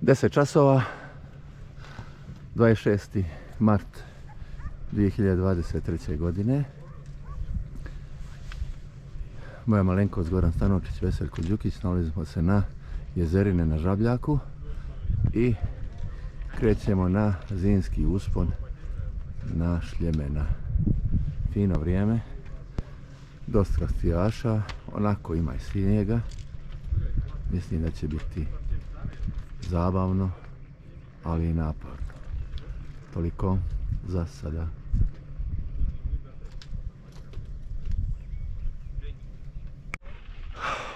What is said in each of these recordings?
10 časova, 26. mart 2023. godine. Moja malenkost Goran Stanočić, Veseljko Đukić, nalazimo se na Jezerine na Žabljaku i krećemo na zimski uspon na Šljemena. Fino vrijeme, dosta skijaša, onako ima i snijega. Mislim da će biti zabavno, ali i naporno. Toliko za sada.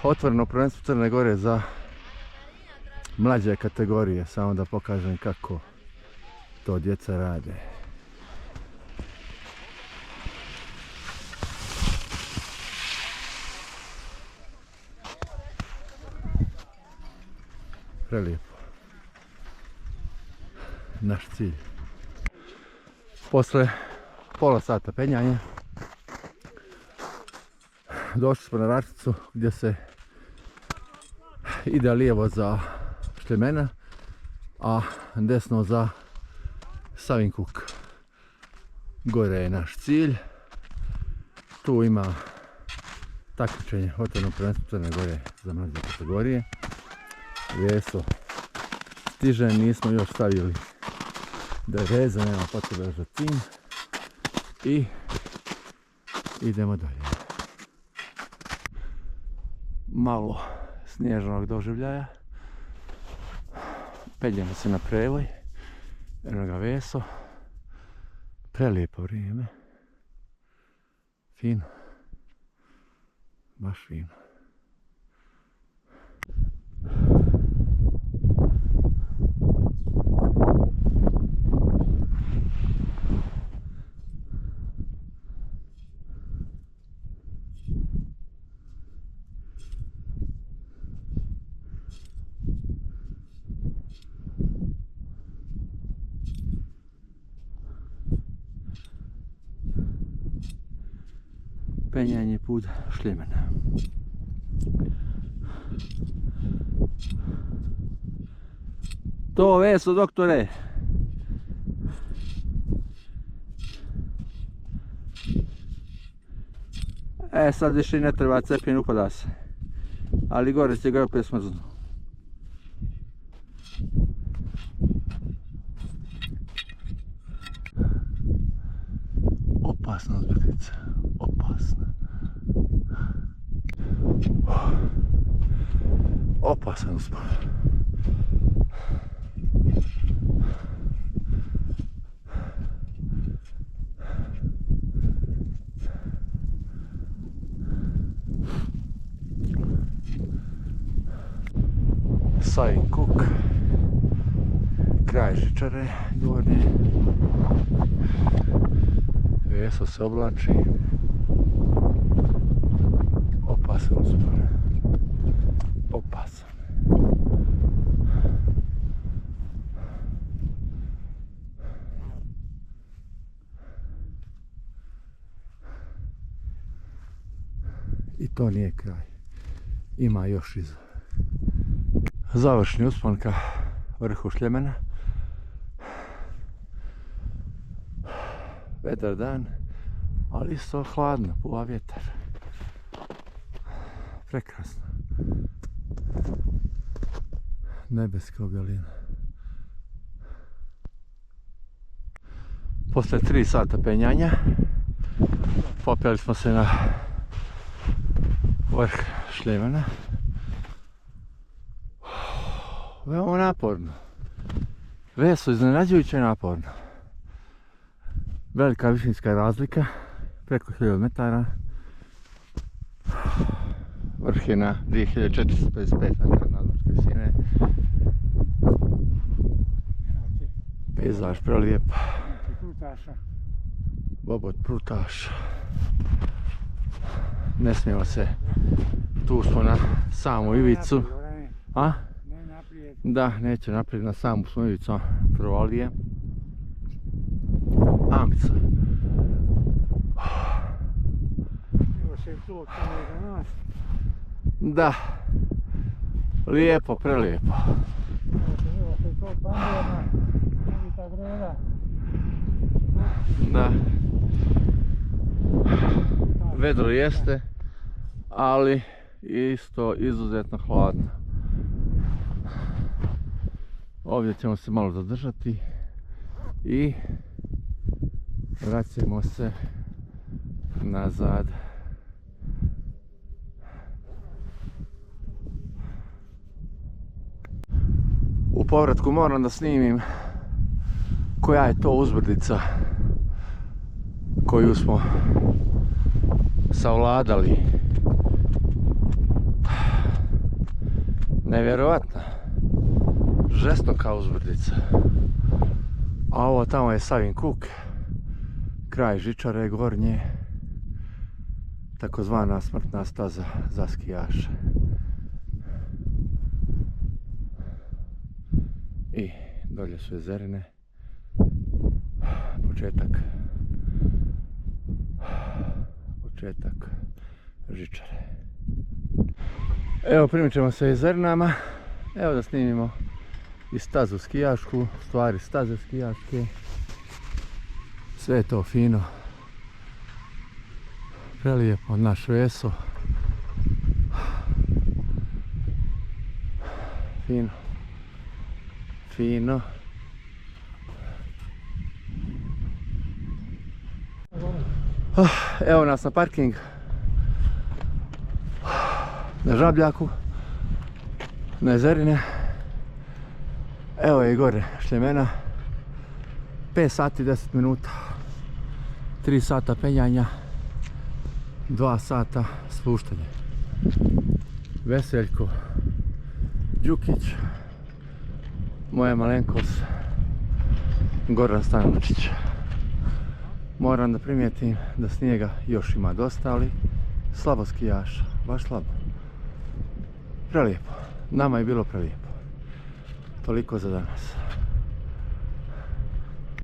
Otvoreno prvenstvo Crne Gore za mlađe kategorije, samo da pokažem kako to djeca rade. Prelijepo. Naš cilj. Posle pola sata penjanja došli smo na račicu gdje se ide lijevo za Šljemena, a desno za Savinkuk. Gore je naš cilj. Tu ima takmičenje otvoreno prvenstvo Crne Gore za mlađe kategorije. Veso stiže, nismo još stavili deveze, nema potrebe za tim. I idemo dalje. Malo snježnog doživljaja. Penjemo se na prevoj. Eno ga Veso. Prelijepo vrijeme. Fino. Baš fino. Penjanje put Šljemena. To Veso, doktore. Sad više ne treba cepin, upada se. Ali gore će ga opet smrznu. Opasna uzbrdica. Opasna. Opasan uspon. Savinkuk. Kraj žičare gornje. Veso se oblači. Opasan uspon. Opasan. I to nije kraj. Ima još iza. Završni uspon ka vrhu Šljemena. Vedar dan, ali isto hladno, puva vjetar. Prekrasno. Nebeska objelina. Posle 3 sata penjanja popeli smo se na vrh Šljemena. Veoma naporno. Veso iznenađujuće naporno. Velika višinska razlika, preko 1000 metara. Vrh je na 2455 metara nadmorske visine. Pejzaž prelijep. Bobot prutaša. Ne smijemo se, tu smo na samu ivicu. A? Da, neće naprijed, na samu smo ivicu provalije. Amica. Da. Lijepo, prelijepo. je to pandorna Novita Greda. Da. Vedro jeste, ali isto izuzetno hladno. Ovdje ćemo se malo zadržati i vraćamo se nazad. U povratku moram da snimim koja je to uzbrdica koju smo savladali. Nevjerovatna, žestoka uzbrdica. A ovo tamo je Savin Kuk, kraj žičare gornje, takozvana smrtna staza za skijaše. I dolje su jezerine, početak žičare. Evo, primit ćemo se jezerinama. Evo da snimimo i stazu skijašku, stvari staze skijaške. Sve je to fino, prelijepo, naš Veso. Fino. Fino. Evo nas na parking na Žabljaku, na jezerine. Evo je i gore Šljemena. 5 sati 10 minuta, 3 sata penjanja, 2 sata spuštanje. Veseljko Đukić, moja malenkost Goran Stanočić. Moram da primijetim da snijega još ima dosta, ali slabo skijaša, baš slabo. Prelijepo, nama je bilo prelijepo. Toliko za danas.